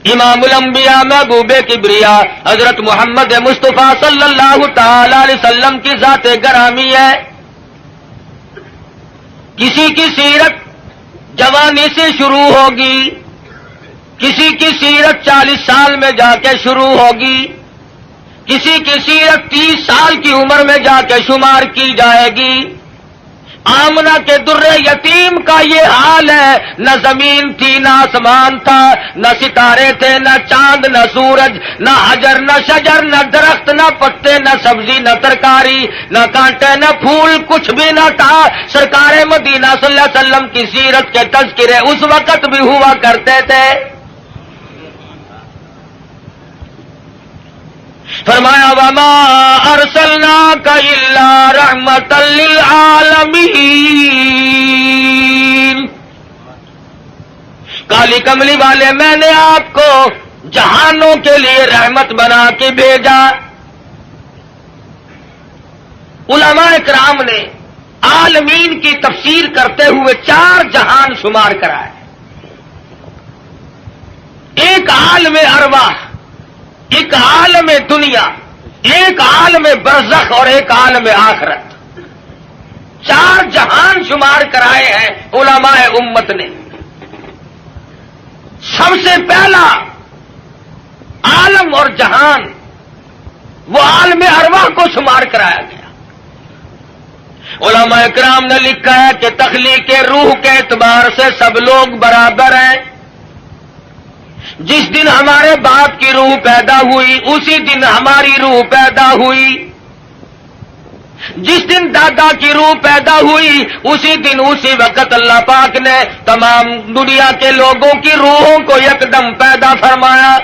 امام الانبیاء محبوب کبریا حضرت محمد مصطفیٰ صلی اللہ تعالی علیہ وسلم کی ذات گرامی ہے. کسی کی سیرت جوانی سے شروع ہوگی، کسی کی سیرت 40 سال میں جا کے شروع ہوگی، کسی کی سیرت 30 سال کی عمر میں جا کے شمار کی جائے گی. آمنہ کے در یتیم کا یہ حال ہے، نہ زمین تھی نہ آسمان تھا، نہ ستارے تھے نہ چاند نہ سورج، نہ حجر نہ شجر، نہ درخت نہ پتے، نہ سبزی نہ ترکاری، نہ کانٹے نہ پھول، کچھ بھی نہ تھا. سرکار مدینہ صلی اللہ علیہ وسلم کی سیرت کے تذکرے اس وقت بھی ہوا کرتے تھے. فرمایا وما ارسلناک الا رحمۃ للعالمین. کالی کملی والے میں نے آپ کو جہانوں کے لیے رحمت بنا کے بھیجا. علماء کرام نے عالمین کی تفسیر کرتے ہوئے 4 جہان شمار کرائے. ایک عالم ارواح، ایک عالم دنیا، ایک عالم برزخ اور ایک عالم آخرت. 4 جہان شمار کرائے ہیں علماء امت نے. سب سے پہلا عالم اور جہان وہ عالم ارواح کو شمار کرایا گیا. علماء کرام نے لکھا ہے کہ تخلیق روح کے اعتبار سے سب لوگ برابر ہیں. جس دن ہمارے باپ کی روح پیدا ہوئی اسی دن ہماری روح پیدا ہوئی. جس دن دادا کی روح پیدا ہوئی اسی دن اسی وقت اللہ پاک نے تمام دنیا کے لوگوں کی روحوں کو یکدم پیدا فرمایا.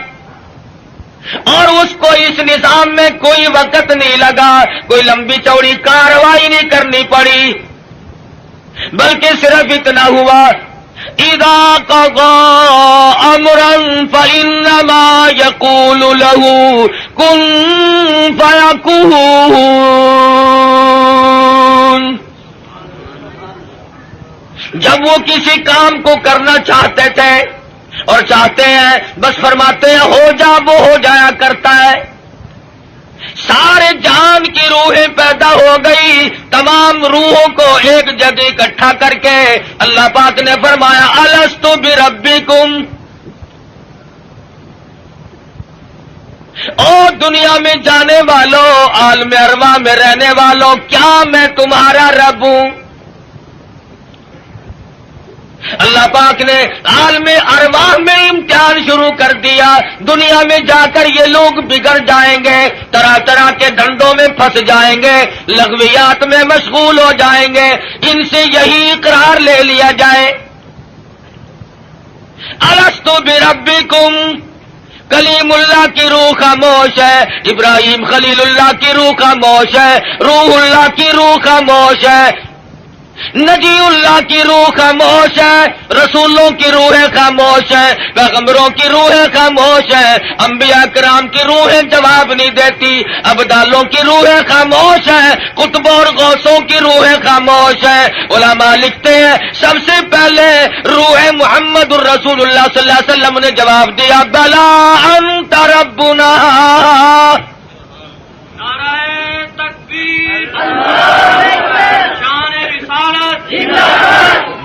اور اس کو اس نظام میں کوئی وقت نہیں لگا، کوئی لمبی چوڑی کارروائی نہیں کرنی پڑی، بلکہ صرف اتنا ہوا اذا قضى امرا فانما يقول له كن فيكون. جب وہ کسی کام کو کرنا چاہتے تھے اور چاہتے ہیں بس فرماتے ہیں ہو جا، وہ ہو جایا کرتا ہے. سارے جہان کی روحیں پیدا ہو گئی. تمام روحوں کو ایک جگہ اکٹھا کر کے اللہ پاک نے فرمایا الست بربکم. او دنیا میں جانے والوں، عالم ارواح میں رہنے والوں، کیا میں تمہارا رب ہوں؟ اللہ پاک نے عالم ارواح میں امتحان شروع کر دیا. دنیا میں جا کر یہ لوگ بگڑ جائیں گے، طرح طرح کے دھندوں میں پھنس جائیں گے، لغویات میں مشغول ہو جائیں گے. ان سے یہی اقرار لے لیا جائے الست بربکم. کلیم اللہ کی روح خاموش ہے، ابراہیم خلیل اللہ کی روح خاموش ہے، روح اللہ کی روح خاموش ہے، نجی اللہ کی روح خاموش ہے، رسولوں کی روحیں خاموش ہیں، پیغمبروں کی روحیں خاموش ہیں، انبیاء کرام کی روحیں جواب نہیں دیتی، ابدالوں کی روحیں خاموش ہیں، قطبوں اور غوثوں کی روحیں خاموش ہیں. علماء لکھتے ہیں سب سے پہلے روح محمد الرسول اللہ صلی اللہ علیہ وسلم نے جواب دیا بلا انت ربنا. نعرہ تکبیر،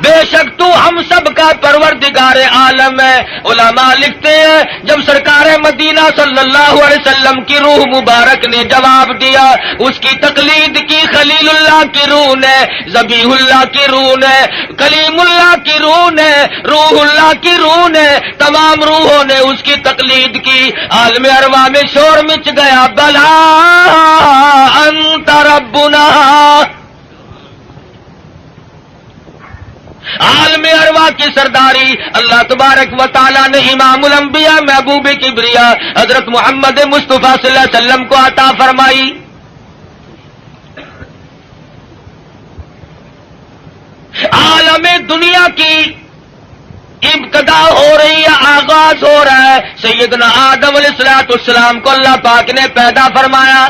بے شک تو ہم سب کا پروردگار عالم ہے. علماء لکھتے ہیں جب سرکار مدینہ صلی اللہ علیہ وسلم کی روح مبارک نے جواب دیا، اس کی تقلید کی خلیل اللہ کی روح نے، ذبیح اللہ کی روح نے، کلیم اللہ کی روح نے، روح اللہ کی روح نے، تمام روحوں نے اس کی تقلید کی. عالم ارواح میں شور مچ گیا بلا انت ربنا. عالم ارواح کی سرداری اللہ تبارک و تعالی نے امام الانبیاء محبوب کبریا حضرت محمد مصطفیٰ صلی اللہ علیہ وسلم کو عطا فرمائی. عالم دنیا کی ابتدا ہو رہی ہے، آغاز ہو رہا ہے. سیدنا آدم علیہ الصلوۃ والسلام کو اللہ پاک نے پیدا فرمایا.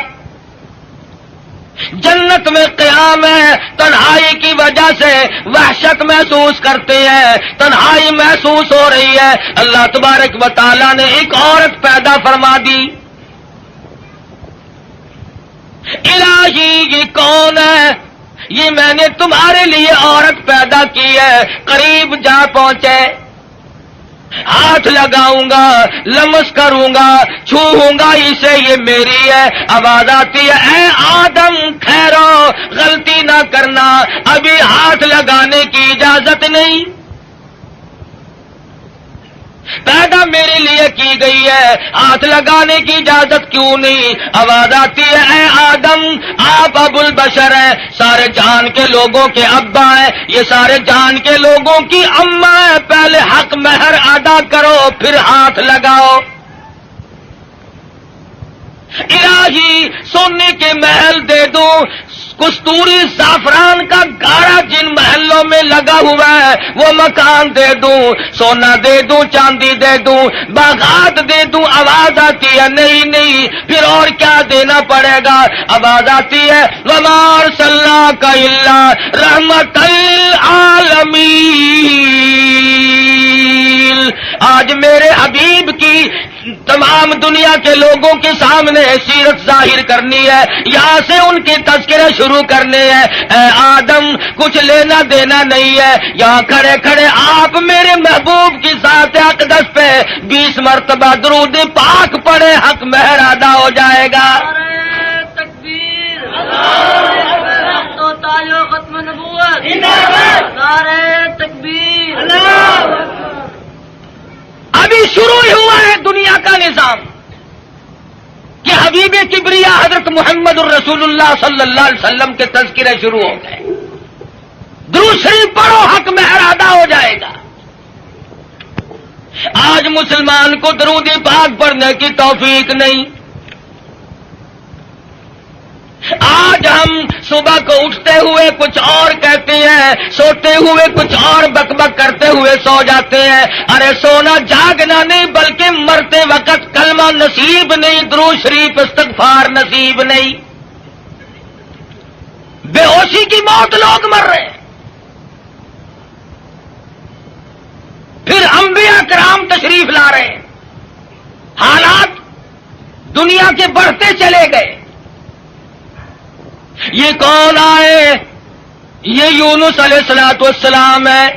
جنت میں قیام ہے، تنہائی کی وجہ سے وحشت محسوس کرتے ہیں، تنہائی محسوس ہو رہی ہے، اللہ تبارک و تعالیٰ نے ایک عورت پیدا فرما دی۔ الہی یہ کون ہے؟ یہ میں نے تمہارے لیے عورت پیدا کی ہے۔ قریب جا پہنچے، ہاتھ لگاؤں گا، لمس کروں گا، چھوؤں گا اسے، یہ میری ہے۔ آواز آتی ہے اے آدم ٹھہرو، غلطی نہ کرنا، ابھی ہاتھ لگانے کی اجازت نہیں، پیدا میرے لیے کی گئی ہے، ہاتھ لگانے کی اجازت کیوں نہیں؟ آواز آتی ہے اے آدم آپ ابو البشر ہیں، سارے جہان کے لوگوں کے ابا ہیں، یہ سارے جہان کے لوگوں کی اماں ہیں، پہلے حق مہر ادا کرو پھر ہاتھ لگاؤ۔ الہی سونے کے محل دے دوں، کستوری زعفران کا گاڑا جن محلوں میں لگا ہوا ہے وہ مکان دے دوں، سونا دے دوں، چاندی دے دوں، باغات دے دوں۔ آواز آتی ہے نہیں نہیں، پھر اور کیا دینا پڑے گا؟ آواز آتی ہے وما ارسلناک الا رحمۃ للعالمین۔ آج میرے حبیب کی تمام دنیا کے لوگوں کے سامنے سیرت ظاہر کرنی ہے، یہاں سے ان کے تذکرے شروع کرنے ہیں۔ اے آدم کچھ لینا دینا نہیں ہے، یہاں کھڑے کھڑے آپ میرے محبوب کی ذات اقدس پہ 20 مرتبہ درود پاک پڑھے، حق مہر ادا ہو جائے گا۔ نعرہ تکبیر، تو تاجو ختم نبوت، نعرہ تکبیر، ابھی شروع ہی ہوا ہے دنیا کا نظام کہ حبیب کبریا حضرت محمد الرسول اللہ صلی اللہ علیہ وسلم کے تذکرے شروع ہو گئے۔ درود شریف پڑھو، حق مہر ادا ہو جائے گا۔ آج مسلمان کو درود پاک پڑھنے کی توفیق نہیں۔ آج ہم صبح کو اٹھتے ہوئے کچھ اور کہتے ہیں، سوتے ہوئے کچھ اور بک بک کرتے ہوئے سو جاتے ہیں۔ ارے سونا جاگنا نہیں، بلکہ مرتے وقت کلمہ نصیب نہیں، درود شریف استغفار نصیب نہیں، بے ہوشی کی موت لوگ مر رہے ہیں۔ پھر انبیاء کرام تشریف لا رہے ہیں، حالات دنیا کے بڑھتے چلے گئے۔ یہ کون آئے؟ یہ یونس علیہ السلام ہے،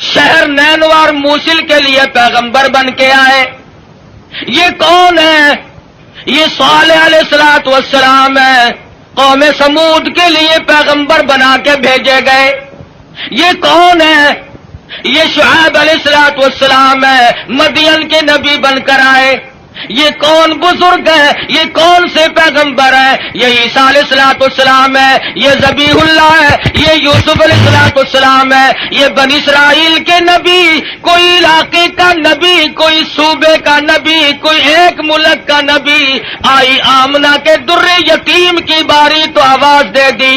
شہر نینوار موصل کے لیے پیغمبر بن کے آئے۔ یہ کون ہے؟ یہ صالح علیہ السلام ہے، قوم سمود کے لیے پیغمبر بنا کے بھیجے گئے۔ یہ کون ہے؟ یہ شعیب علیہ السلام ہے، مدین کے نبی بن کر آئے۔ یہ کون بزرگ ہے؟ یہ کون سے پیغمبر ہے؟ یہ عیسیٰ علیہ السلام ہے، یہ ذبیح اللہ ہے، یہ یوسف علیہ السلام ہے، یہ بنی اسرائیل کے نبی، کوئی علاقے کا نبی، کوئی صوبے کا نبی، کوئی ایک ملک کا نبی۔ آئی آمنہ کے در یتیم کی باری تو آواز دے دی،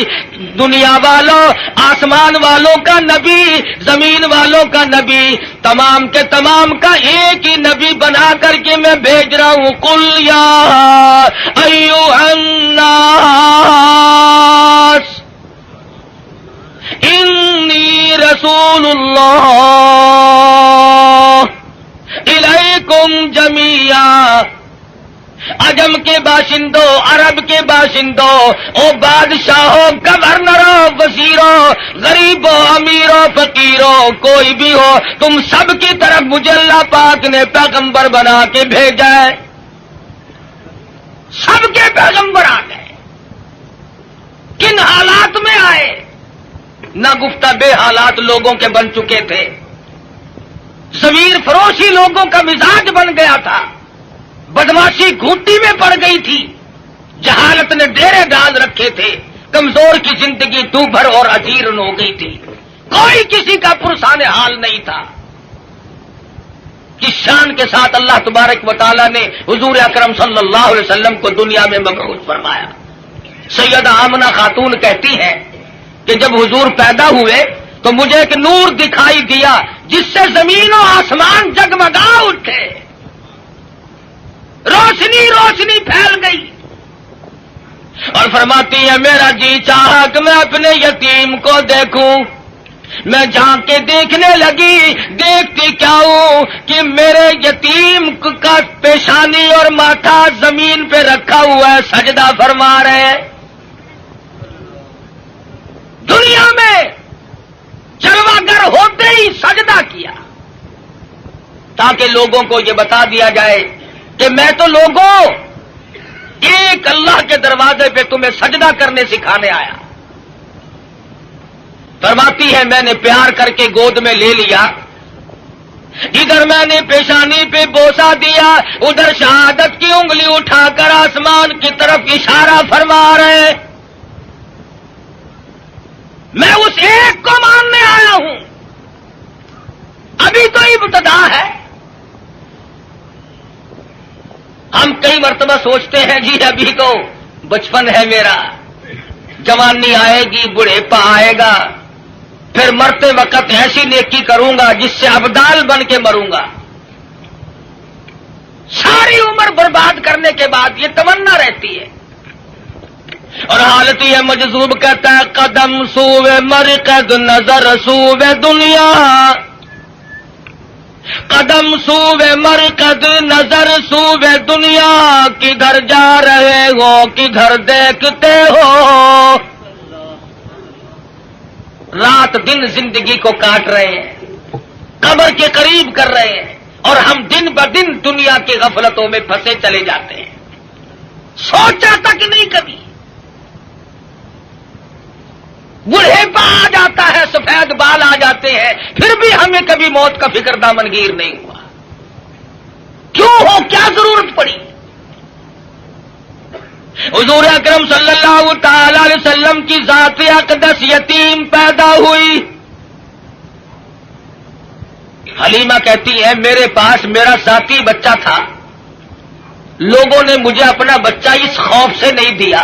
دنیا والوں، آسمان والوں کا نبی، زمین والوں کا نبی، تمام کے تمام کا ایک ہی نبی بنا کر کے میں بھیج رہا ہوں۔ قل یا ایھا الناس انی رسول اللہ الیکم جمیعا۔ عجم کے باشندوں، عرب کے باشندوں، او بادشاہوں، گورنروں، وزیروں، غریبوں، امیروں، فقیروں، کوئی بھی ہو، تم سب کی طرف مجھے اللہ پاک نے پیغمبر بنا کے بھیجا ہے۔ سب کے پیغمبر آ گئے۔ کن حالات میں آئے؟ نہ گفتہ بے حالات لوگوں کے بن چکے تھے، ضمیر فروشی لوگوں کا مزاج بن گیا تھا، بدماشی گھوٹی میں پڑ گئی تھی، جہالت نے ڈیرے ڈال رکھے تھے، کمزور کی زندگی دوبھر اور اجیرن ہو گئی تھی، کوئی کسی کا پرسان حال نہیں تھا۔ کس شان کے ساتھ اللہ تبارک و تعالیٰ نے حضور اکرم صلی اللہ علیہ وسلم کو دنیا میں مبعوث فرمایا۔ سیدہ آمنہ خاتون کہتی ہیں کہ جب حضور پیدا ہوئے تو مجھے ایک نور دکھائی دیا جس سے زمین و آسمان جگمگا اٹھے، روشنی روشنی پھیل گئی، اور اور فرماتی ہے میرا جی چاہا کہ میں اپنے یتیم کو دیکھوں، میں جھانک کے دیکھنے لگی، دیکھتی کیا ہوں کہ میرے یتیم کا پیشانی اور ماتھا زمین پہ رکھا ہوا ہے، سجدہ فرما رہے ہیں۔ دنیا میں چرواگر ہوتے ہی سجدہ کیا تاکہ لوگوں کو یہ بتا دیا جائے کہ میں تو لوگوں ایک اللہ کے دروازے پہ تمہیں سجدہ کرنے سکھانے آیا۔ فرماتی ہے میں نے پیار کر کے گود میں لے لیا، ادھر میں نے پیشانی پہ بوسہ دیا، ادھر شہادت کی انگلی اٹھا کر آسمان کی طرف اشارہ فرما رہے ہیں۔ میں اس ایک کو ماننے آیا ہوں، ابھی تو ابتدا ہے۔ ہم کئی مرتبہ سوچتے ہیں جی ابھی تو بچپن ہے میرا، جوانی آئے گی، بڑھیپا آئے گا، پھر مرتے وقت ایسی نیکی کروں گا جس سے ابدال بن کے مروں گا۔ ساری عمر برباد کرنے کے بعد یہ تمنا رہتی ہے، اور حالت یہ مجذوب کہتا ہے قدم سوئے مرقد نظر سوئے دنیا، قدم سوئے مرقد نظر سوئے دنیا، کدھر جا رہے ہو کدھر دیکھتے ہو۔ رات دن زندگی کو کاٹ رہے ہیں، قبر کے قریب کر رہے ہیں، اور ہم دن بدن دنیا کی غفلتوں میں پھنسے چلے جاتے ہیں، سوچا تک نہیں کبھی۔ بڑھیپا آ جاتا ہے، سفید بال آ جاتے ہیں، پھر بھی ہمیں کبھی موت کا فکر دامنگیر نہیں ہوا۔ کیوں ہو، کیا ضرورت پڑی؟ حضور اکرم صلی اللہ تعالی علیہ وسلم کی ذات اقدس یتیم پیدا ہوئی۔ حلیمہ کہتی ہے میرے پاس میرا ذاتی بچہ تھا، لوگوں نے مجھے اپنا بچہ اس خوف سے نہیں دیا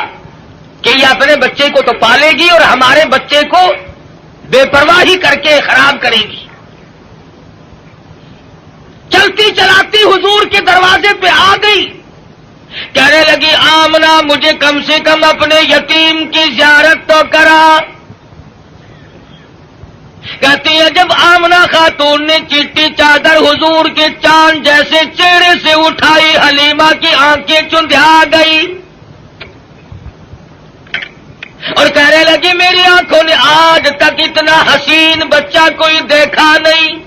کہ یہ اپنے بچے کو تو پالے گی اور ہمارے بچے کو بے پرواہی کر کے خراب کرے گی۔ چلتی چلاتی حضور کے دروازے پہ آ گئی، کہنے لگی آمنہ مجھے کم سے کم اپنے یتیم کی زیارت تو کرا۔ کہتی ہے جب آمنہ خاتون نے چٹی چادر حضور کے چاند جیسے چہرے سے اٹھائی، حلیمہ کی آنکھیں چندھا گئی اور کہنے لگی میری آنکھوں نے آج تک اتنا حسین بچہ کوئی دیکھا نہیں۔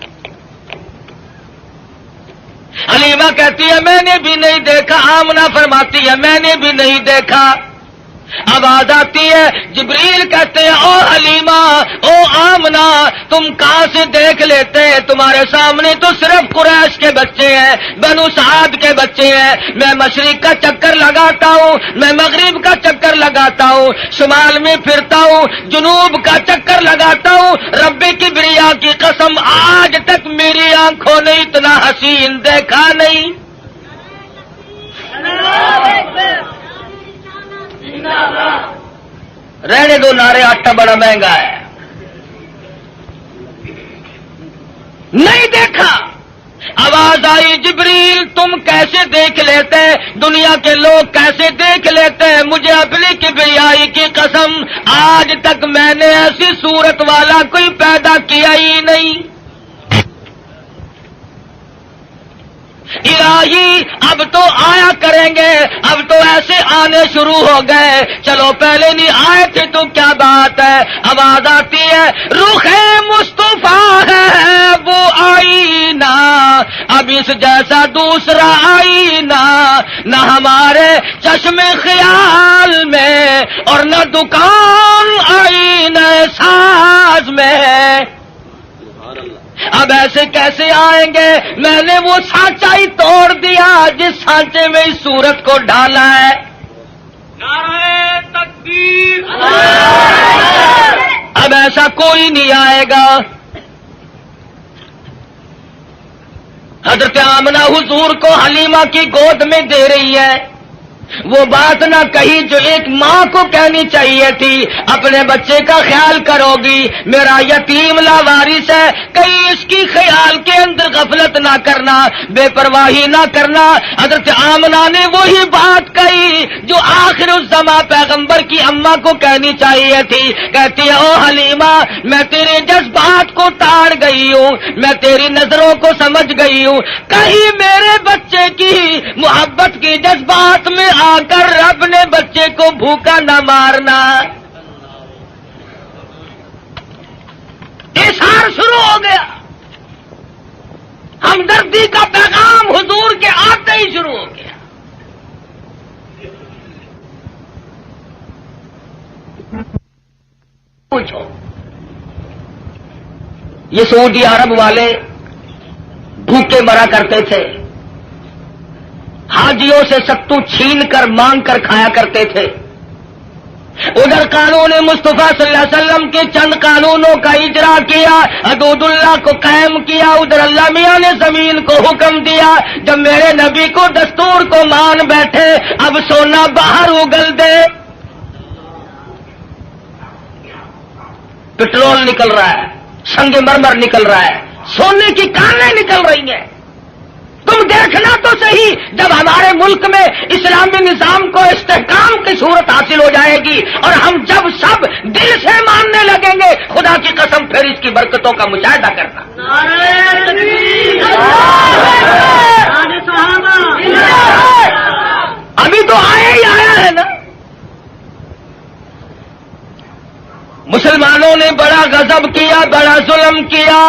حلیمہ کہتی ہے میں نے بھی نہیں دیکھا، آمنہ فرماتی ہے میں نے بھی نہیں دیکھا۔ آواز آتی ہے، جبریل کہتے ہیں او حلیمہ او آمنہ تم کہاں سے دیکھ لیتے، تمہارے سامنے تو صرف قریش کے بچے ہیں، بنو سعد کے بچے ہیں، میں مشرق کا چکر لگاتا ہوں، میں مغرب کا چکر لگاتا ہوں، شمال میں پھرتا ہوں، جنوب کا چکر لگاتا ہوں، رب کبریا کی قسم آج تک میری آنکھوں نے اتنا حسین دیکھا نہیں۔ رہنے دو نعرے، آٹا بڑا مہنگا ہے۔ نہیں دیکھا۔ آواز آئی جبریل تم کیسے دیکھ لیتے، دنیا کے لوگ کیسے دیکھ لیتے، مجھے اپنی کبریائی کی قسم آج تک میں نے ایسی صورت والا کوئی پیدا کیا ہی نہیں۔ الہی اب تو آیا کریں گے، اب تو ایسے آنے شروع ہو گئے، چلو پہلے نہیں آئے تھے تو کیا بات ہے۔ آواز آتی ہے رخ مصطفیٰ ہے وہ آئینہ، اب اس جیسا دوسرا آئینہ نہ ہمارے چشم خیال میں اور نہ دکان آئینہ ساز میں۔ اب ایسے کیسے آئیں گے، میں نے وہ سانچا ہی توڑ دیا جس سانچے میں اس صورت کو ڈالا ہے۔ نعرہ تکبیر، اب ایسا کوئی نہیں آئے گا۔ حضرت آمنہ حضور کو حلیمہ کی گود میں دے رہی ہے، وہ بات نہ کہی جو ایک ماں کو کہنی چاہیے تھی، اپنے بچے کا خیال کرو گی، میرا یتیم لاوارث ہے، کہیں اس کی خیال کے اندر غفلت نہ کرنا، بے پرواہی نہ کرنا۔ حضرت آمنہ نے وہی بات کہی جو آخر الزماں پیغمبر کی اماں کو کہنی چاہیے تھی، کہتی ہے او حلیمہ میں تیرے جذبات کو تاڑ گئی ہوں، میں تیری نظروں کو سمجھ گئی ہوں، کہیں میرے بچے کی محبت کی جذبات میں آ کر رب نے بچے کو بھوکا نہ مارنا۔ اظہار شروع ہو گیا، ہمدردی کا پیغام حضور کے آتے ہی شروع ہو گیا۔ پوچھو یہ سعودی عرب والے بھوکے مرا کرتے تھے، حاجیوں سے ستو چھین کر مانگ کر کھایا کرتے تھے، ادھر قانون مصطفیٰ صلی اللہ علیہ وسلم کے چند قانونوں کا اجرا کیا، حدود اللہ کو قائم کیا، ادھر اللہ میاں نے زمین کو حکم دیا، جب میرے نبی کو دستور کو مان بیٹھے اب سونا باہر اگل دے، پٹرول نکل رہا ہے، سنگ مرمر نکل رہا ہے، سونے کی کانیں نکل رہی ہیں، تم دیکھنا تو صحیح جب ہمارے ملک میں اسلامی نظام کو استحکام کی صورت حاصل ہو جائے گی اور ہم جب سب دل سے ماننے لگیں گے، خدا کی قسم پھر اس کی برکتوں کا مشاہدہ کرنا۔ ابھی تو آیا ہی آیا ہے نا، مسلمانوں نے بڑا غضب کیا، بڑا ظلم کیا،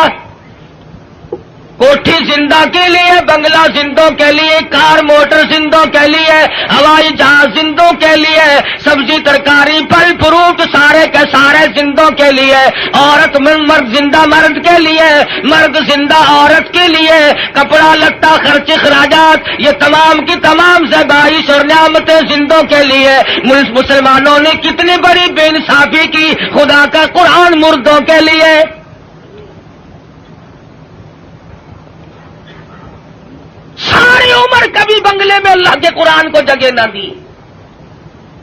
کوٹھی زندہ کے لیے، بنگلہ زندوں کے لیے، کار موٹر زندوں کے لیے، ہوائی جہاز زندوں کے لیے، سبزی ترکاری پھل فروٹ سارے کے سارے زندوں کے لیے، عورت مرد زندہ مرد کے لیے، مرد زندہ عورت کے لیے، کپڑا لتا خرچ اخراجات یہ تمام کی تمام زیبائش اور نعمتیں زندوں کے لیے۔ مسلمانوں نے کتنی بڑی بے انصافی کی، خدا کا قرآن مردوں کے لیے۔ ساری عمر کبھی بنگلے میں اللہ کے قرآن کو جگہ نہ دی،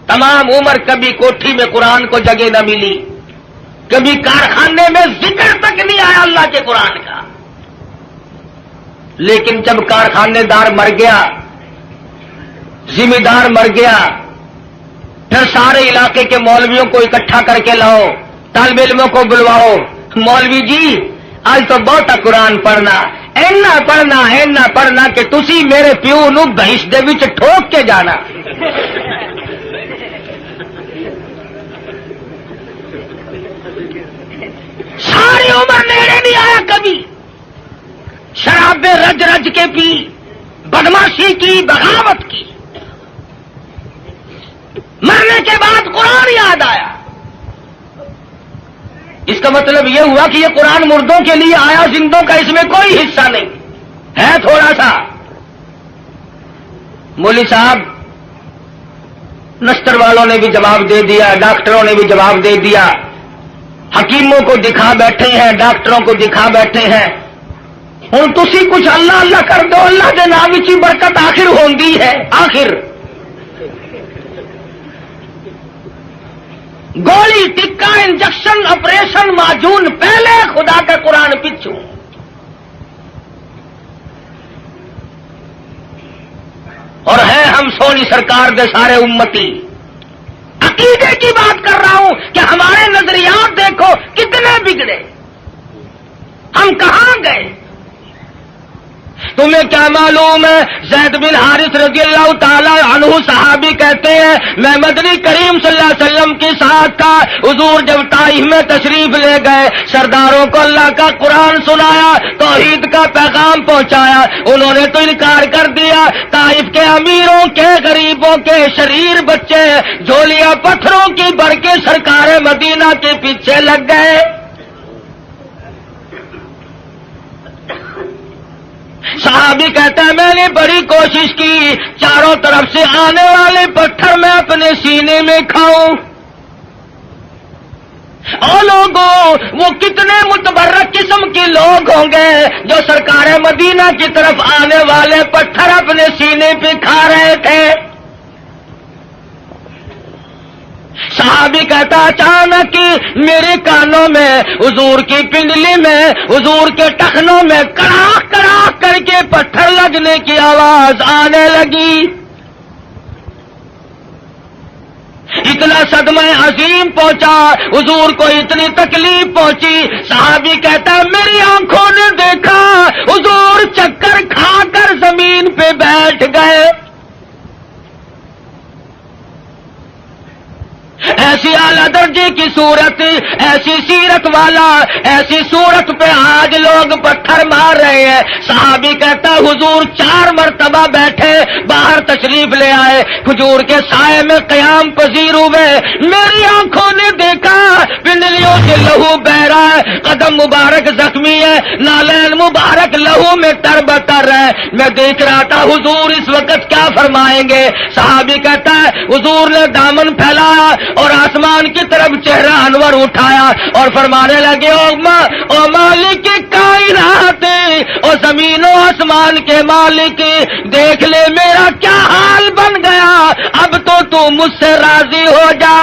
تمام عمر کبھی کوٹھی میں قرآن کو جگہ نہ ملی، کبھی کارخانے میں ذکر تک نہیں آیا اللہ کے قرآن کا۔ لیکن جب کارخانے دار مر گیا، ذمہ دار مر گیا، پھر سارے علاقے کے مولویوں کو اکٹھا کر کے لاؤ، طالب علموں کو بلواؤ، مولوی جی آج تو بہت قرآن پڑھنا، اینا پڑھنا کہ تسی میرے پیو نو بہش دے وچ ٹھوک کے جانا۔ ساری عمر نیڑے نہیں آیا کبھی، شرابیں رج رج کے پی، بدماشی کی، بغاوت کی، مرنے کے بعد قرآن یاد آیا۔ اس کا مطلب یہ ہوا کہ یہ قرآن مردوں کے لیے آیا، زندوں کا اس میں کوئی حصہ نہیں ہے، تھوڑا سا۔ مولوی صاحب نستر والوں نے بھی جواب دے دیا، ڈاکٹروں نے بھی جواب دے دیا، حکیموں کو دکھا بیٹھے ہیں، ڈاکٹروں کو دکھا بیٹھے ہیں، ہن تسی کچھ اللہ اللہ کر دو، اللہ دے نام وچ برکت آخر ہوندی ہے۔ آخر گولی ٹکا انجیکشن آپریشن معجون پہلے، خدا کا قرآن پچھو۔ اور ہے ہم سونی سرکار دے سارے امتی۔ عقیدے کی بات کر رہا ہوں کہ ہمارے نظریات دیکھو کتنے بگڑے، ہم کہاں گئے؟ تمہیں کیا معلوم ہے؟ زید بن حارث رضی اللہ تعالی عنہ صحابی کہتے ہیں میں مدنی کریم صلی اللہ علیہ وسلم کے ساتھ تھا، حضور جب طائف میں تشریف لے گئے، سرداروں کو اللہ کا قرآن سنایا، توحید کا پیغام پہنچایا، انہوں نے تو انکار کر دیا۔ طائف کے امیروں کے، غریبوں کے، شریر بچے جھولیاں پتھروں کی بھر کے سرکار مدینہ کے پیچھے لگ گئے۔ صحابی کہتا ہے میں نے بڑی کوشش کی، چاروں طرف سے آنے والے پتھر میں اپنے سینے میں کھاؤں۔ اور لوگوں وہ کتنے متبرک قسم کے لوگ ہوں گے جو سرکار مدینہ کی طرف آنے والے پتھر اپنے سینے پہ کھا رہے تھے۔ صحابی کہتا اچانک میرے کانوں میں حضور کی پنڈلی میں حضور کے ٹخنوں میں کڑاک کڑاک کر کے پتھر لگنے کی آواز آنے لگی. اتنا صدمہ عظیم پہنچا, حضور کو اتنی تکلیف پہنچی. صحابی کہتا میری آنکھوں نے دیکھا حضور چکر کھا کر زمین پہ بیٹھ گئے. ایسی اعلیٰ درجے کی صورت, ایسی سیرت والا, ایسی صورت پہ آج لوگ پتھر مار رہے ہیں. صحابی کہتا حضور 4 مرتبہ بیٹھے, باہر تشریف لے آئے, کھجور کے سائے میں قیام پذیر ہوئے. میری آنکھوں نے دیکھا پنڈلیوں سے لہو بہ رہا ہے, قدم مبارک زخمی ہے, نالین مبارک لہو میں تربتر ہے. میں دیکھ رہا تھا حضور اس وقت کیا فرمائیں گے. صحابی کہتا ہے حضور نے دامن پھیلایا اور آسمان کی طرف چہرہ انور اٹھایا اور فرمانے لگے او مالک کائنات, او زمین و آسمان کے مالک, دیکھ لے میرا کیا حال بن گیا, اب تو مجھ سے راضی ہو جا.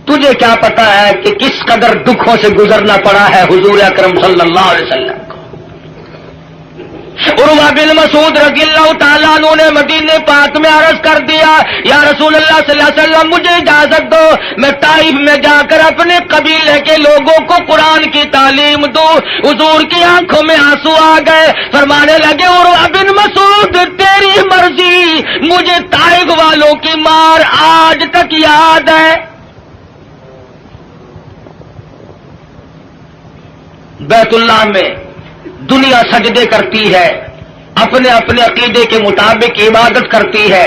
تجھے کیا پتا ہے کہ کس قدر دکھوں سے گزرنا پڑا ہے حضور اکرم صلی اللہ علیہ وسلم کو. عروہ بن مسعود رضی اللہ تعالیٰ عنہ نے مدینے پاک میں عرض کر دیا یا رسول اللہ صلی اللہ علیہ وسلم مجھے اجازت دو میں طائف میں جا کر اپنے قبیلے کے لوگوں کو قرآن کی تعلیم دوں. حضور کی آنکھوں میں آنسو آ گئے, فرمانے لگے عروہ بن مسعود تیری مرضی, مجھے طائف والوں کی مار آج تک یاد ہے. بیت اللہ میں دنیا سجدے کرتی ہے, اپنے اپنے عقیدے کے مطابق عبادت کرتی ہے.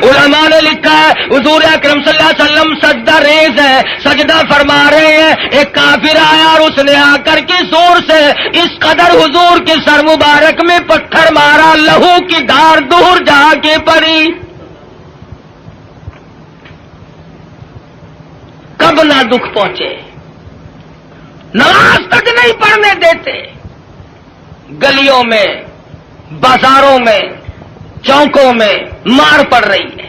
علماء نے لکھا ہے حضور اکرم صلی اللہ علیہ وسلم سجدہ ریز ہے, سجدہ فرما رہے ہیں. ایک کافر آیا اور اس نے آ کر کے زور سے اس قدر حضور کے سر مبارک میں پتھر مارا, لہو کی دھار دور جا کے پڑی. کب نہ دکھ پہنچے, نماز تک نہیں پڑھنے دیتے, گلیوں میں بازاروں میں چوکوں میں مار پڑ رہی ہے.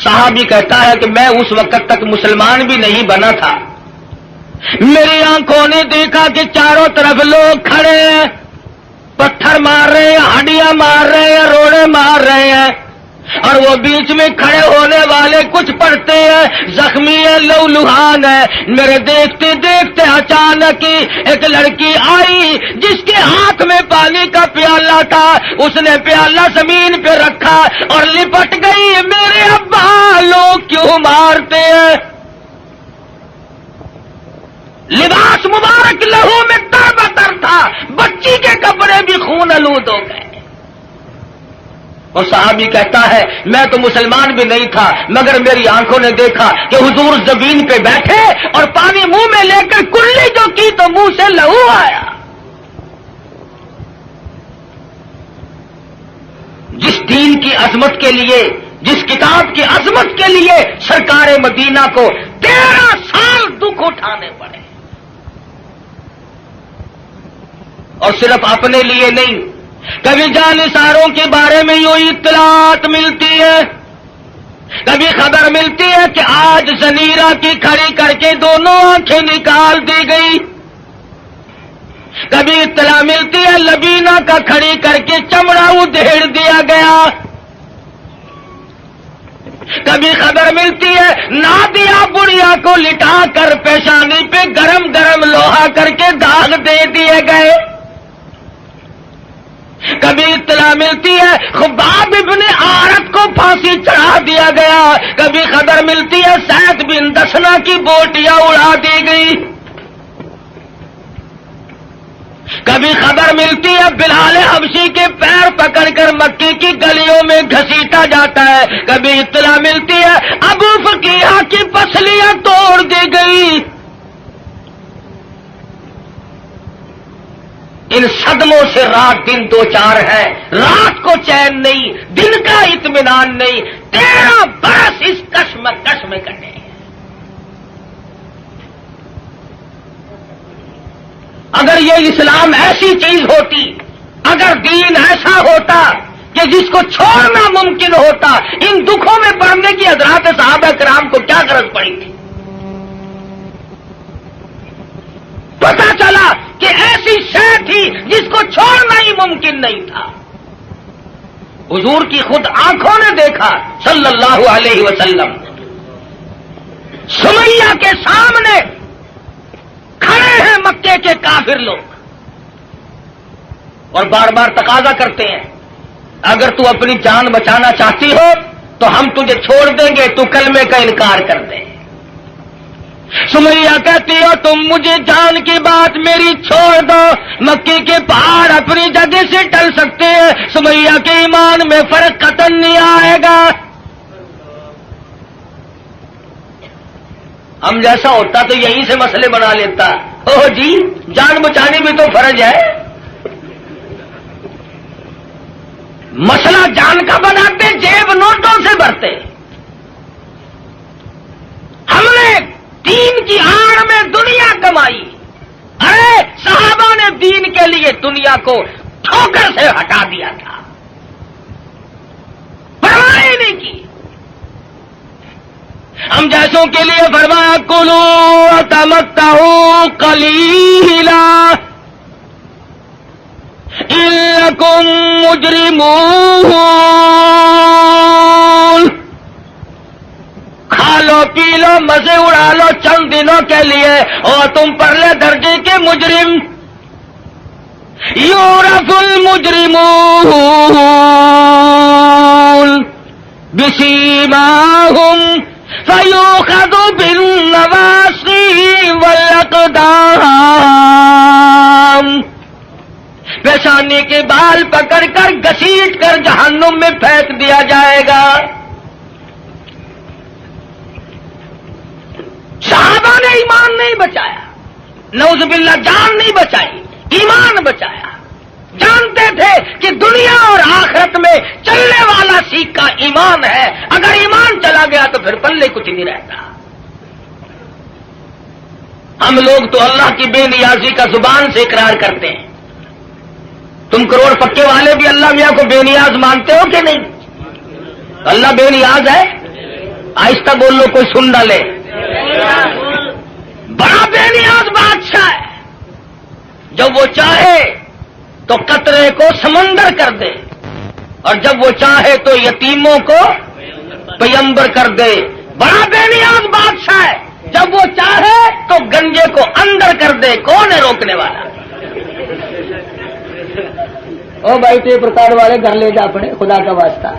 صحابی کہتا ہے کہ میں اس وقت تک مسلمان بھی نہیں بنا تھا, میری آنکھوں نے دیکھا کہ چاروں طرف لوگ کھڑے ہیں, پتھر مار رہے ہیں, ہڈیاں مار رہے ہیں, روڑے مار رہے ہیں, اور وہ بیچ میں کھڑے ہونے والے کچھ پڑھتے ہیں, زخمی ہے, لہو لہان ہے. میرے دیکھتے دیکھتے اچانک ایک لڑکی آئی جس کے ہاتھ میں پانی کا پیالہ تھا, اس نے پیالہ زمین پہ رکھا اور لپٹ گئی. میرے ابا لوگ کیوں مارتے ہیں, لباس مبارک لہو میں تر بتر تھا, بچی کے کپڑے بھی خون آلود ہو گئے. اور صحابی کہتا ہے میں تو مسلمان بھی نہیں تھا, مگر میری آنکھوں نے دیکھا کہ حضور زمین پہ بیٹھے اور پانی منہ میں لے کر کلی جو کی تو منہ سے لہو آیا. جس دین کی عظمت کے لیے, جس کتاب کی عظمت کے لیے سرکار مدینہ کو 13 سال دکھ اٹھانے پڑے, اور صرف اپنے لیے نہیں, کبھی جانثاروں کے بارے میں یوں اطلاعات ملتی ہے, کبھی خبر ملتی ہے کہ آج زنیرہ کی کھڑی کر کے دونوں آنکھیں نکال دی گئی, کبھی اطلاع ملتی ہے لبینہ کا کھڑی کر کے چمڑا ادھیڑ دیا گیا, کبھی خبر ملتی ہے نادیہ بڑھیا کو لٹا کر پیشانی پہ گرم گرم لوہا کر کے داغ دے دیے گئے, کبھی اطلاع ملتی ہے خباب ابن عارت کو پھانسی چڑھا دیا گیا, کبھی خبر ملتی ہے سعد بن دسنا کی بوٹیاں اڑا دی گئی, کبھی خبر ملتی ہے بلال حبشی کے پیر پکڑ کر مکی کی گلیوں میں گھسیٹا جاتا ہے, کبھی اطلاع ملتی ہے ابو فقیہ کی پسلیاں توڑ دی گئی. ان صدموں سے رات دن دو چار ہے, رات کو چین نہیں, دن کا اطمینان نہیں, 13 برس اس کشمکش میں کٹے. اگر یہ اسلام ایسی چیز ہوتی اگر دین ایسا ہوتا کہ جس کو چھوڑنا ممکن ہوتا، ان دکھوں میں پڑنے کی حضرات صحابہ کرام کو کیا غرض پڑی تھی؟ پتا چلا کہ ایسی شے تھی جس کو چھوڑنا ہی ممکن نہیں تھا۔ حضور کی خود آنکھوں نے دیکھا صلی اللہ علیہ وسلم، سمیہ کے سامنے کھڑے ہیں مکے کے کافر لوگ اور بار بار تقاضا کرتے ہیں اگر تو اپنی جان بچانا چاہتی ہو تو ہم تجھے چھوڑ دیں گے، تو کلمے کا انکار کر دے۔ سمیہ کہتی ہو تم مجھے جان کی بات میری چھوڑ دو، مکے کے پہاڑ اپنی جگہ سے ٹل سکتے ہیں، سمیہ کے ایمان میں فرق قطعاً نہیں آئے گا۔ ہم جیسا ہوتا تو یہیں سے مسئلے بنا لیتا، اوہ جی جان بچانی بھی تو فرض ہے۔ مسئلہ جان کا بناتے، جیب نوٹوں سے بھرتے۔ ہم نے دین کی آڑ میں دنیا کمائی، ارے صحابہ نے دین کے لیے دنیا کو ٹھوکر سے ہٹا دیا تھا، پرواہ ہی نہیں کی۔ ہم جیسوں کے لیے فرمایا کلو وتمتعوا قلیلا انکم مجرمون، کھا لو پی لو مزے اڑا لو چند دنوں کے لیے، اور تم پرلے درجے کے مجرم۔ یعرف المجرمون بسیماہم فیؤخذ بالنواصی والاقدام، پیشانی کے بال پکڑ کر گھسیٹ کر جہنم میں پھینک دیا جائے گا۔ صحابہ نے ایمان نہیں بچایا، نعوذ باللہ جان نہیں بچائی، ایمان بچایا۔ جانتے تھے کہ دنیا اور آخرت میں چلنے والا سیکھا ایمان ہے، اگر ایمان چلا گیا تو پھر پلے کچھ نہیں رہتا۔ ہم لوگ تو اللہ کی بے نیازی کا زبان سے اقرار کرتے ہیں، تم کروڑ پکے والے بھی اللہ میاں کو بے نیاز مانتے ہو کہ نہیں؟ اللہ بے نیاز ہے؟ آہستہ بول لو کوئی سن نہ لے۔ بڑا بے نیاز بادشاہ ہے، جب وہ چاہے تو قطرے کو سمندر کر دے، اور جب وہ چاہے تو یتیموں کو پیمبر کر دے۔ بڑا بے نیاز بادشاہ ہے، جب وہ چاہے تو گنجے کو اندر کر دے، کون ہے روکنے والا؟ او بھائی ٹیپ ریکارڈ والے گھر لے جا اپنے، خدا کا واسطہ۔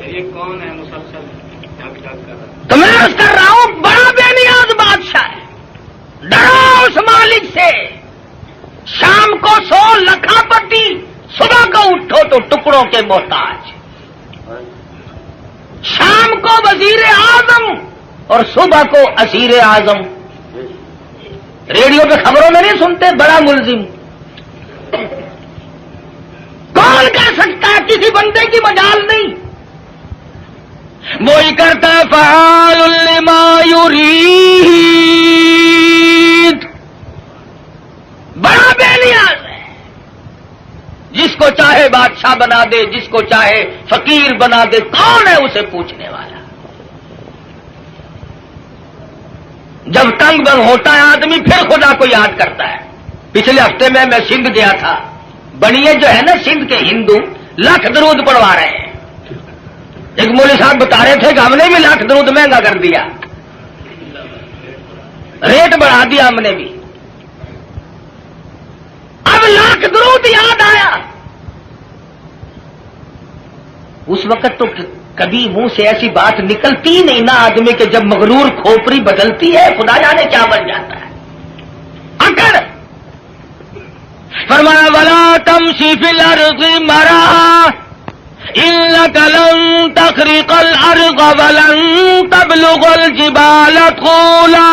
یہ کون ہے مسلسل تو میں عرض کر رہا ہوں بڑا بے نیاز بادشاہ ہے، ڈرو اس مالک سے۔ شام کو سو لکھاپتی، صبح کو اٹھو تو ٹکڑوں کے محتاج۔ شام کو وزیر اعظم اور صبح کو اسیر اعظم۔ ریڈیو پہ خبروں میں نہیں سنتے بڑا ملزم؟ کون کہہ سکتا ہے؟ کسی بندے کی مجال نہیں، وہی کرتا ہے فعال لما یرید۔ بڑا بے نیاز ہے، جس کو چاہے بادشاہ بنا دے، جس کو چاہے فقیر بنا دے، کون ہے اسے پوچھنے والا؟ جب تنگ بنگ ہوتا ہے آدمی پھر خدا کو یاد کرتا ہے۔ پچھلے ہفتے میں سندھ گیا تھا، بنیے جو ہے نا سندھ کے ہندو لاکھ درود پڑھوا رہے ہیں۔ ایک مولوی صاحب بتا رہے تھے کہ ہم نے بھی لاکھ درود مہنگا کر دیا، ریٹ بڑھا دیا ہم نے بھی۔ اب لاکھ درود یاد آیا، اس وقت تو کبھی منہ سے ایسی بات نکلتی نہیں نا آدمی کے، جب مغرور کھوپڑی بدلتی ہے خدا جانے کیا بن جاتا ہے۔ اکڑ فرمایا ولا تمشی فی الارض مرحا انک لن تخرق الارض ولن تبلغ الجبال طولا،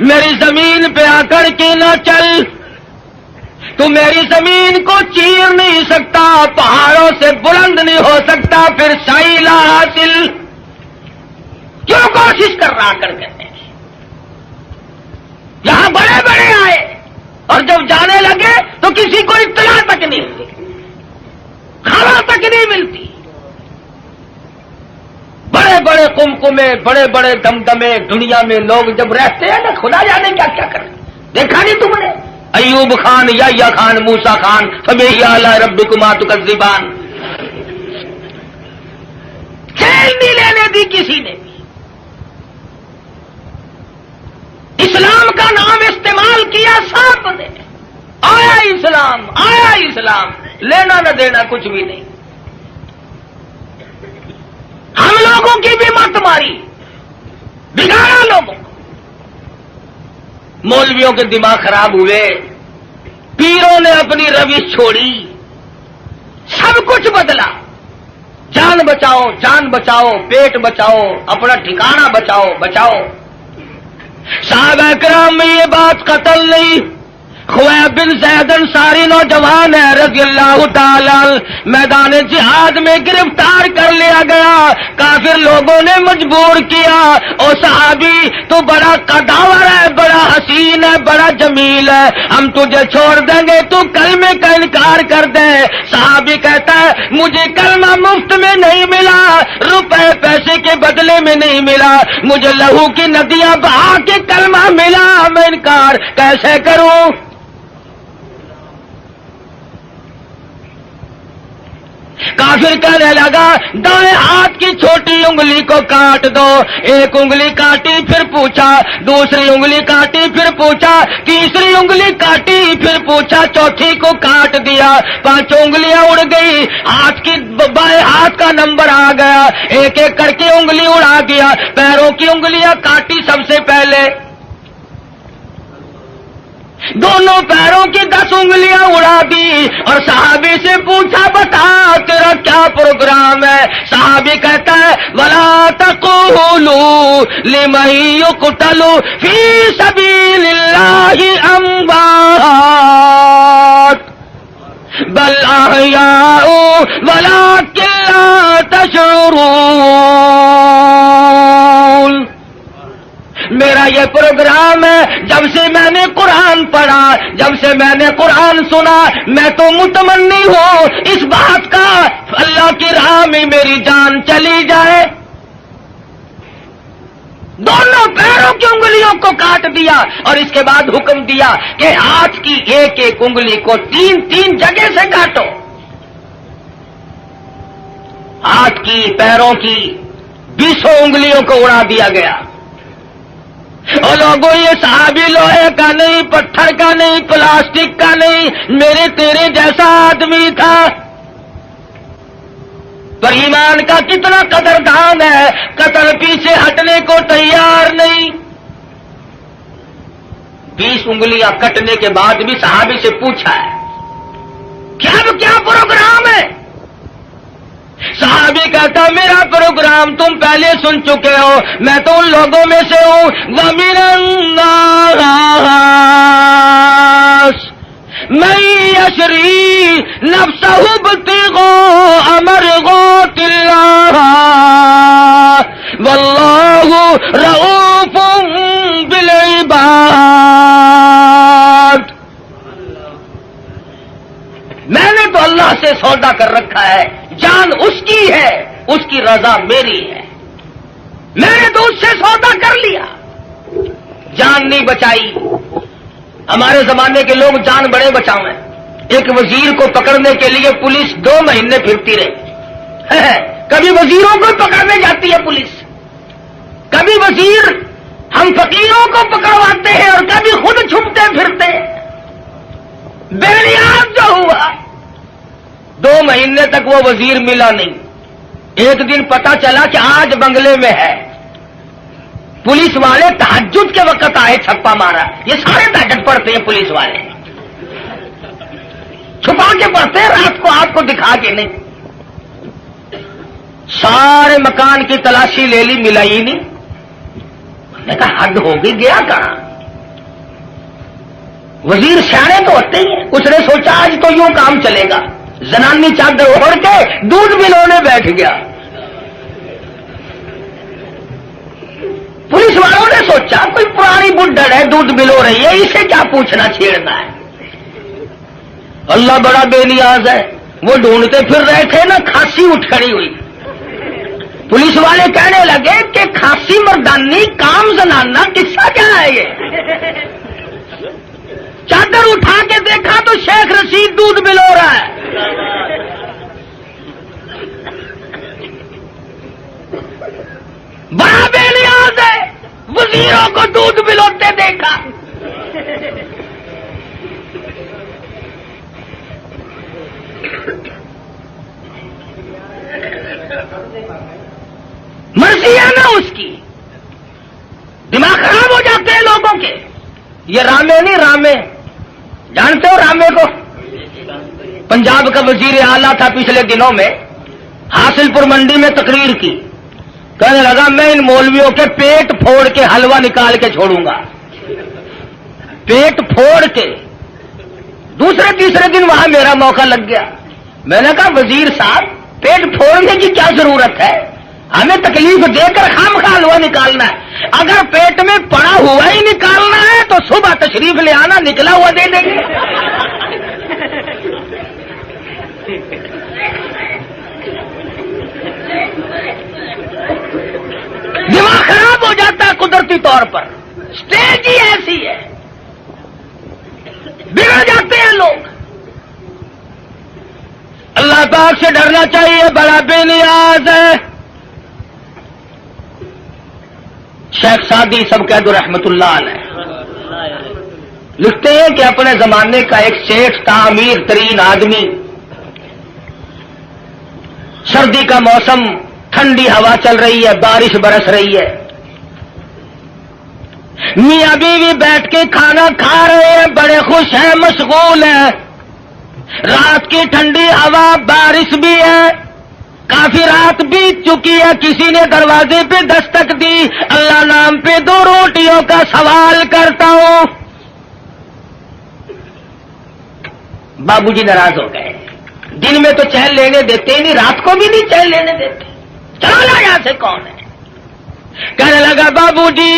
میری زمین پہ آ کر کے نہ چل، تو میری زمین کو چیر نہیں سکتا، پہاڑوں سے بلند نہیں ہو سکتا، پھر سائلہ حاصل کیوں کوشش کر رہا کر کہتے ہیں؟ یہاں بڑے بڑے آئے اور جب جانے لگے نہیں ہوتی، کھانا تک نہیں ملتی. بڑے بڑے کمکمے، بڑے بڑے دمدمے دنیا میں لوگ جب رہتے ہیں نا، خدا جانے کیا کیا کریں. دیکھا نہیں تم نے ایوب خان، یحییٰ خان، موسیٰ خان، فبأي آلاء ربكما تكذبان. کھیل نہیں لینے دی کسی نے بھی. اسلام کا نام استعمال کیا سب نے. آیا اسلام، آیا اسلام، لینا نہ دینا کچھ بھی نہیں. ہم لوگوں کی بھی مت ماری، بگاڑا لوگوں کو. مولویوں کے دماغ خراب ہوئے، پیروں نے اپنی روش چھوڑی، سب کچھ بدلا. جان بچاؤ، جان بچاؤ، پیٹ بچاؤ، اپنا ٹھکانہ بچاؤ، بچاؤ. صحابہ کرام میں یہ بات قتل نہیں. خویب بن زید انصاری نوجوان ہے رضی اللہ تعالی، میدان جہاد میں گرفتار کر لیا گیا. کافر لوگوں نے مجبور کیا، او صحابی تو بڑا قداور ہے، بڑا حسین ہے، بڑا جمیل ہے، ہم تجھے چھوڑ دیں گے، تو کلمے کا انکار کر دے. صحابی کہتا ہے مجھے کلمہ مفت میں نہیں ملا، روپے پیسے کے بدلے میں نہیں ملا، مجھے لہو کی ندیاں بہا کے کلمہ ملا. میں انکار کیسے کروں؟ کافر کہنے لگا دائیں ہاتھ کی چھوٹی انگلی کو کاٹ دو. ایک انگلی کاٹی پھر پوچھا، دوسری انگلی کاٹی پھر پوچھا، تیسری انگلی کاٹی پھر پوچھا، چوتھی کو کاٹ دیا. 5 انگلیاں اڑ گئی. ہاتھ کی بائیں ہاتھ کا نمبر آ گیا، ایک ایک کر کے انگلی اڑا دیا. پیروں کی انگلیاں کاٹی سب سے پہلے، دونوں پیروں کی 10 انگلیاں اڑا دی. اور صحابی سے پوچھا بتا تیرا کیا پروگرام ہے؟ صحابی کہتا ہے وَلَا تَقُولُوا لِمَن يُقْتَلُ فِي سَبِيلِ اللَّهِ أَمْوَاتٌ بَلْ أَحْيَاءٌ وَلَٰكِن لَّا تَشْعُرُونَ. میرا یہ پروگرام ہے. جب سے میں نے قرآن پڑھا، جب سے میں نے قرآن سنا، میں تو متمنی ہوں اس بات کا اللہ کی راہ میں میری جان چلی جائے. دونوں پیروں کی انگلیوں کو کاٹ دیا اور اس کے بعد حکم دیا کہ ہاتھ کی ایک ایک انگلی کو 3 جگہ سے کاٹو. ہاتھ کی، پیروں کی 20 انگلیوں کو اڑا دیا گیا. اور لوگوں یہ صحابی لوہے کا نہیں، پتھر کا نہیں، پلاسٹک کا نہیں، میرے تیرے جیسا آدمی تھا. پر ایمان کا کتنا قدردان ہے، قتل پیچھے ہٹنے کو تیار نہیں. 20 انگلیاں کٹنے کے بعد بھی صحابی سے پوچھا ہے کیا پروگرام ہے؟ صحابی کہتا میرا پروگرام تم پہلے سن چکے ہو، میں تو ان لوگوں میں سے ہوں. وَمِنَ النَّاسِ مَن يَشْرِي نَفْسَهُ ابْتِغَاءَ مَرْضَاتِ اللَّهِ وَاللَّهُ رَءُوفٌ بِالْعِبَادِ. میں نے تو اللہ سے سودا کر رکھا ہے، جان اس کی ہے، اس کی رضا میری ہے. میں نے تو اس سے سودا کر لیا، جان نہیں بچائی. ہمارے زمانے کے لوگ جان بڑے بچاؤ ہیں. ایک وزیر کو پکڑنے کے لیے پولیس 2 مہینے پھرتی رہی. کبھی وزیروں کو پکڑنے جاتی ہے پولیس، کبھی وزیر ہم فقیروں کو پکڑواتے ہیں اور کبھی خود چھپتے پھرتے. بے نیاز جو ہوا 2 مہینے تک وہ وزیر ملا نہیں. ایک دن پتا چلا کہ آج بنگلے میں ہے. پولیس والے تہجد کے وقت آئے، چھپا مارا. یہ سارے تہجد پڑھتے ہیں پولیس والے، چھپا کے پڑھتے ہیں، رات کو آپ کو دکھا کے نہیں. سارے مکان کی تلاشی لے لی، ملا ہی نہیں. میں نے کہا حد ہوگی، گیا کہاں؟ وزیر سیانے تو ہوتے ہی ہیں. اس نے سوچا آج تو یوں کام چلے گا. زنانی چادر اوڑھ کے دودھ ملونے بیٹھ گیا. پولیس والوں نے سوچا کوئی پرانی بڈھڑ ہے، دودھ ملو رہی ہے، اسے کیا پوچھنا چھیڑنا ہے. اللہ بڑا بے نیاز ہے. وہ ڈھونڈتے پھر رہے تھے نا, کھانسی اٹھ کھڑی ہوئی. پولیس والے کہنے لگے کہ کھانسی مردانی کام زنانہ قصہ کیا ہے یہ؟ چادر اٹھا کے دیکھا تو شیخ رشید دودھ بلو رہا ہے. بڑا بے نیاز ہے, وزیروں کو دودھ بلوتے دیکھا. مرضی ہے نا اس کی, دماغ خراب ہو جاتے ہیں لوگوں کے. یہ رامے نہیں, رامے جانتے ہو رامے کو؟ پنجاب کا وزیر اعلیٰ تھا, پچھلے دنوں میں حاصل پور منڈی میں تقریر کی. کہنے لگا میں ان مولویوں کے پیٹ پھوڑ کے حلوہ نکال کے چھوڑوں گا. پیٹ پھوڑ کے. دوسرے تیسرے دن وہاں میرا موقع لگ گیا. میں نے کہا وزیر صاحب, پیٹ پھوڑنے کی کیا ضرورت ہے؟ ہمیں تکلیف دے کر خامخواہ حلوہ نکالنا ہے. اگر پیٹ میں پڑا ہوا ہی نکالنا ہے تو صبح تشریف لے آنا, نکلا ہوا دے دیں گے. دماغ خراب ہو جاتا ہے قدرتی طور پر. اسٹیج ہی ایسی ہے, بگڑ جاتے ہیں لوگ. اللہ پاک سے ڈرنا چاہیے, بڑا بے نیاز ہے. شیخ سعدی سب قید رحمت اللہ علیہ لکھتے ہیں کہ اپنے زمانے کا ایک سیٹھ تھا, امیر ترین آدمی. سردی کا موسم, ٹھنڈی ہوا چل رہی ہے, بارش برس رہی ہے. میاں بیوی بیٹھ کے کھانا کھا رہے ہیں, بڑے خوش ہیں, مشغول ہیں. رات کی ٹھنڈی ہوا, بارش بھی ہے, کافی رات بیت چکی ہے. کسی نے دروازے پہ دستک دی. اللہ نام پہ 2 روٹیوں کا سوال کرتا ہوں. بابو جی ناراض ہو گئے. دن میں تو چین لینے دیتے ہی نہیں, رات کو بھی نہیں چین لینے دیتے. چلو نا یہاں سے, کون ہے؟ کہنے لگا بابو جی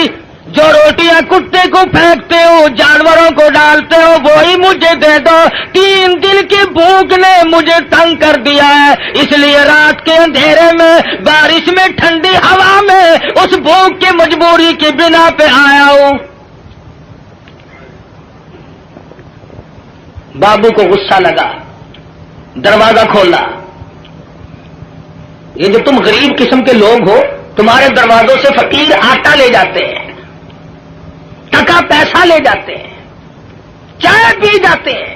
جو روٹیاں کتے کو پھینکتے ہو, جانوروں کو ڈالتے ہو, وہی مجھے دے دو. 3 دن کی بھوک نے مجھے تنگ کر دیا ہے, اس لیے رات کے اندھیرے میں, بارش میں, ٹھنڈی ہوا میں اس بھوک کی مجبوری کی بنا پہ آیا ہوں. بابو کو غصہ لگا, دروازہ کھولا. یہ جو تم غریب قسم کے لوگ ہو, تمہارے دروازوں سے فقیر آٹا لے جاتے ہیں, ٹکا پیسہ لے جاتے ہیں, چائے پی جاتے ہیں,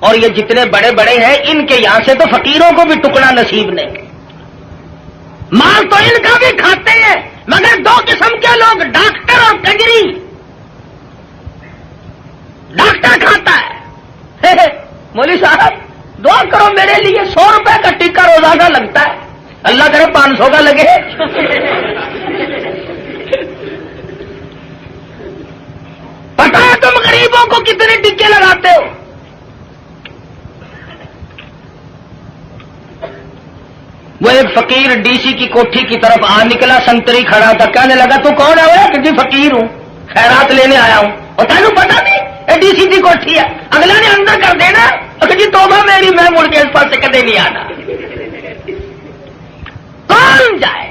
اور یہ جتنے بڑے بڑے ہیں ان کے یہاں سے تو فقیروں کو بھی ٹکڑا نصیب نہیں. مال تو ان کا بھی کھاتے ہیں, مگر 2 قسم کے لوگ, ڈاکٹر اور کجری. ڈاکٹر کھاتا ہے, مولوی صاحب دعا کرو میرے لیے, 100 روپے کا ٹکا روزانہ لگتا ہے, اللہ کرے 500 کا لگے. پتا ہے تم غریبوں کو کتنے ٹکے لگاتے ہو؟ وہ ایک فقیر ڈی سی کی کوٹھی کی طرف آ نکلا, سنتری کھڑا تھا. کہنے لگا تو کون ہے وہ؟ کہ جی فقیر ہوں, خیرات لینے آیا ہوں. اور تینوں پتا نہیں یہ ڈی سی کی کوٹھی ہے؟ اگلا نے اندر کر دینا, اور جی توبہ میری, میں مڑ کے اس پاس سے کدے نہیں آنا. کون جائے؟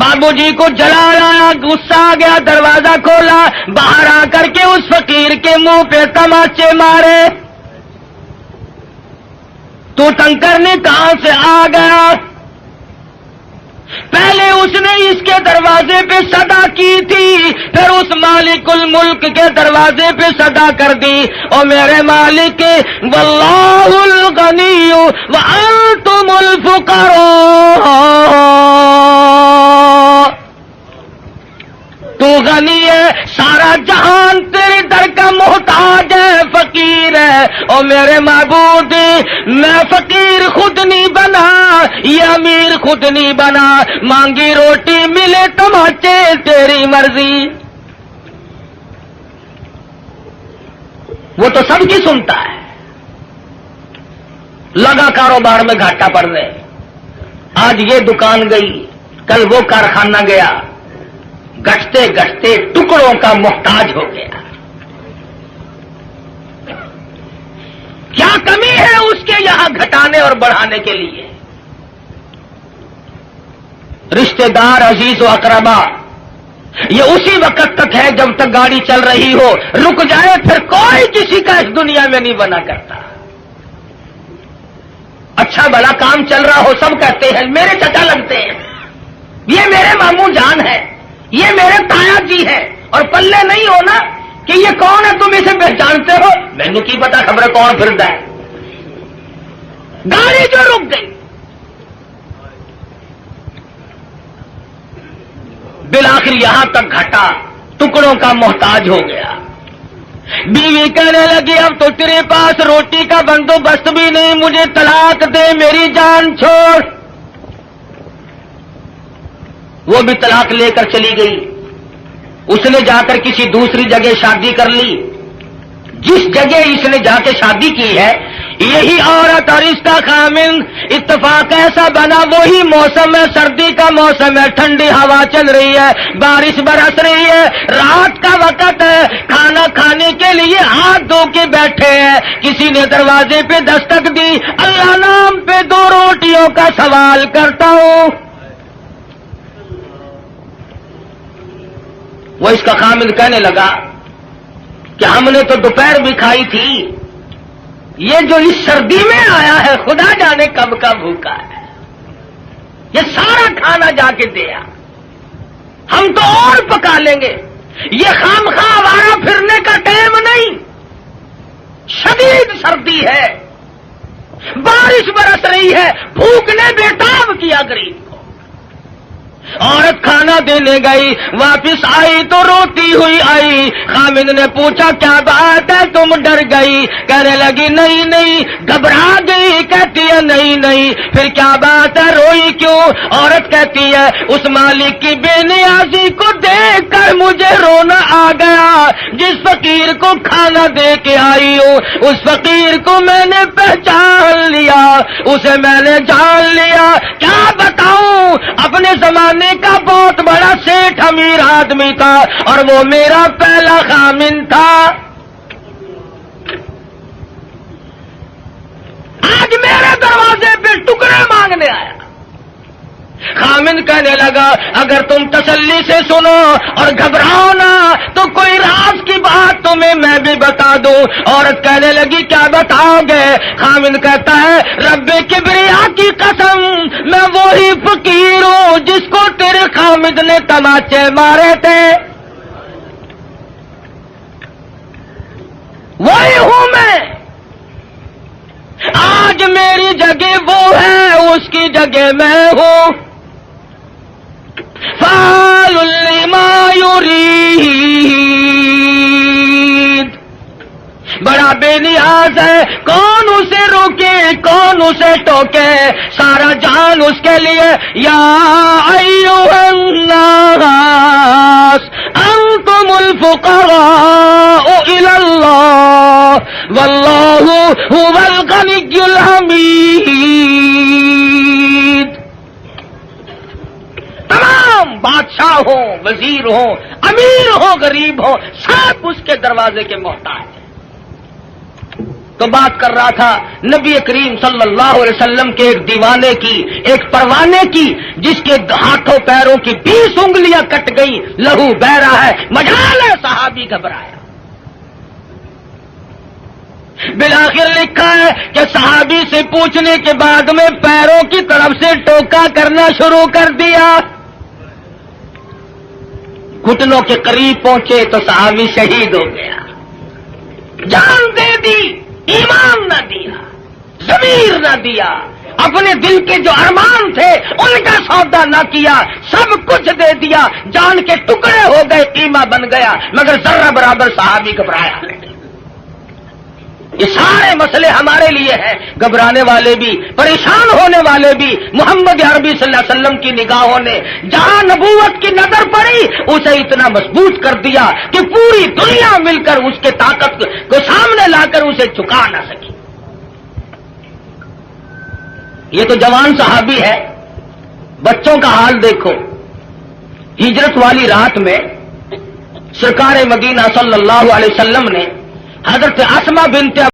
بابو جی کو جلایا, غصہ آ گیا, دروازہ کھولا, باہر آ کر کے اس فقیر کے منہ پہ تماچے مارے. تو تنگ کرنے کہاں سے آ گیا؟ پہلے اس نے اس کے دروازے پہ صدا کی تھی, پھر اس مالک الملک کے دروازے پہ صدا کر دی. اور میرے مالک, واللہ الغنی وانتم الفقراء, تو غنی ہے, سارا جہان تیرے در کا محتاج ہے, فقیر ہے. اور میرے معبود, میں فقیر خود نہیں بنا, یہ امیر خود نہیں بنا, مانگی روٹی ملے تماچے, تیری مرضی. وہ تو سب کی سنتا ہے. لگا کاروبار میں گھاٹا پڑنے, آج یہ دکان گئی, کل وہ کارخانہ گیا, گھٹتے گھٹتے ٹکڑوں کا محتاج ہو گیا. کیا کمی ہے اس کے یہاں گھٹانے اور بڑھانے کے لیے؟ رشتہ دار، عزیز و اقربا، یہ اسی وقت تک ہے جب تک گاڑی چل رہی ہو، رک جائے پھر کوئی کسی کا اس دنیا میں نہیں بنا کرتا۔ اچھا بھلا کام چل رہا ہو، سب کہتے ہیں میرے چچا لگتے ہیں، یہ میرے ماموں جان ہے، یہ میرے تایا جی ہے، اور پلے نہیں ہونا کہ یہ کون ہے، تم اسے پہچانتے ہو؟ مینوں کی پتا خبر کون پھرتا ہے۔ گاڑی جو رک گئی، بالآخر یہاں تک گھٹا، ٹکڑوں کا محتاج ہو گیا۔ بیوی کہنے لگی اب تو تیرے پاس روٹی کا بندوبست بھی نہیں، مجھے طلاق دے، میری جان چھوڑ۔ وہ بھی طلاق لے کر چلی گئی۔ اس نے جا کر کسی دوسری جگہ شادی کر لی۔ جس جگہ اس نے جا کے شادی کی ہے، یہی عورت اور اس کا خامند، اتفاق ایسا بنا وہی موسم ہے، سردی کا موسم ہے، ٹھنڈی ہوا چل رہی ہے، بارش برس رہی ہے، رات کا وقت ہے، کھانا کھانے کے لیے ہاتھ دھو کے بیٹھے ہیں، کسی نے دروازے پہ دستک دی، اللہ نام پہ 2 روٹیوں کا سوال کرتا ہوں۔ وہ اس کا خامند کہنے لگا کہ ہم نے تو دوپہر بھی کھائی تھی، یہ جو اس سردی میں آیا ہے خدا جانے کب کا بھوکا ہے، یہ سارا کھانا جا کے دیا، ہم تو اور پکا لیں گے، یہ خام خواہ آوارہ پھرنے کا ٹائم نہیں، شدید سردی ہے، بارش برس رہی ہے، بھوک نے بےتاب کیا غریب کو۔ عورت کھانا دینے گئی، واپس آئی تو روتی ہوئی آئی۔ خامد نے پوچھا کیا بات ہے، تم ڈر گئی؟ کہنے لگی نہیں نہیں، گھبرا گئی۔ کہتی ہے نہیں نہیں، پھر کیا بات ہے، روئی کیوں؟ عورت کہتی ہے اس مالک کی بے نیازی کو دیکھ کر مجھے رونا آ گیا، جس فقیر کو کھانا دے کے آئی ہوں اس فقیر کو میں نے پہچان لیا، اسے میں نے جان لیا۔ کیا بتاؤں، اپنے زمانے کا بہت بڑا سیٹھ امیر آدمی تھا اور وہ میرا پہلا خامند تھا۔ آج میرے دروازے پہ ٹکڑے مانگنے آیا۔ خامند کہنے لگا اگر تم تسلی سے سنو اور گھبراؤ نہ تو کوئی راز کی بات تمہیں میں بھی بتا دوں۔ عورت کہنے لگی کیا بتاؤ گے؟ خامند کہتا ہے رب کبریا کی قسم، میں وہی فقیر ہوں جس کو تیرے خامد نے تماچے مارے تھے، وہی ہوں میں۔ آج میری جگہ وہ ہے، اس کی جگہ میں ہوں۔ فعال لما یرید، بڑا بے نیاز ہے، کون اسے روکے کون اسے ٹوکے، سارا جان اس کے لیے۔ یا ایھا الناس انتم الفقراء الی اللہ واللہ هو الغنی الحمید۔ تمام بادشاہ ہوں، وزیر ہوں، امیر ہوں، غریب ہوں، سب اس کے دروازے کے محتاج ہیں۔ تو بات کر رہا تھا نبی کریم صلی اللہ علیہ وسلم کے ایک دیوانے کی، ایک پروانے کی، جس کے ہاتھوں پیروں کی 20 انگلیاں کٹ گئی، لہو بہ رہا ہے، مجال ہے، صحابی گھبرایا۔ بالآخر لکھا ہے کہ صحابی سے پوچھنے کے بعد میں پیروں کی طرف سے ٹوکا کرنا شروع کر دیا۔ گھٹنوں کے قریب پہنچے تو صحابی شہید ہو گیا، جان دے دی، ایمان نہ دیا، ضمیر نہ دیا، اپنے دل کے جو ارمان تھے ان کا سودا نہ کیا، سب کچھ دے دیا، جان کے ٹکڑے ہو گئے، قیمہ بن گیا، مگر ذرہ برابر صحابی گھبرایا نہیں۔ یہ سارے مسئلے ہمارے لیے ہیں، گھبرانے والے بھی، پریشان ہونے والے بھی۔ محمد عربی صلی اللہ علیہ وسلم کی نگاہوں نے جہاں نبوت کی نظر پڑی اسے اتنا مضبوط کر دیا کہ پوری دنیا مل کر اس کے طاقت کو سامنے لا کر اسے جھکا نہ سکی۔ یہ تو جوان صحابی ہے، بچوں کا حال دیکھو۔ ہجرت والی رات میں سرکار مدینہ صلی اللہ علیہ وسلم نے حضرت اسماء بنت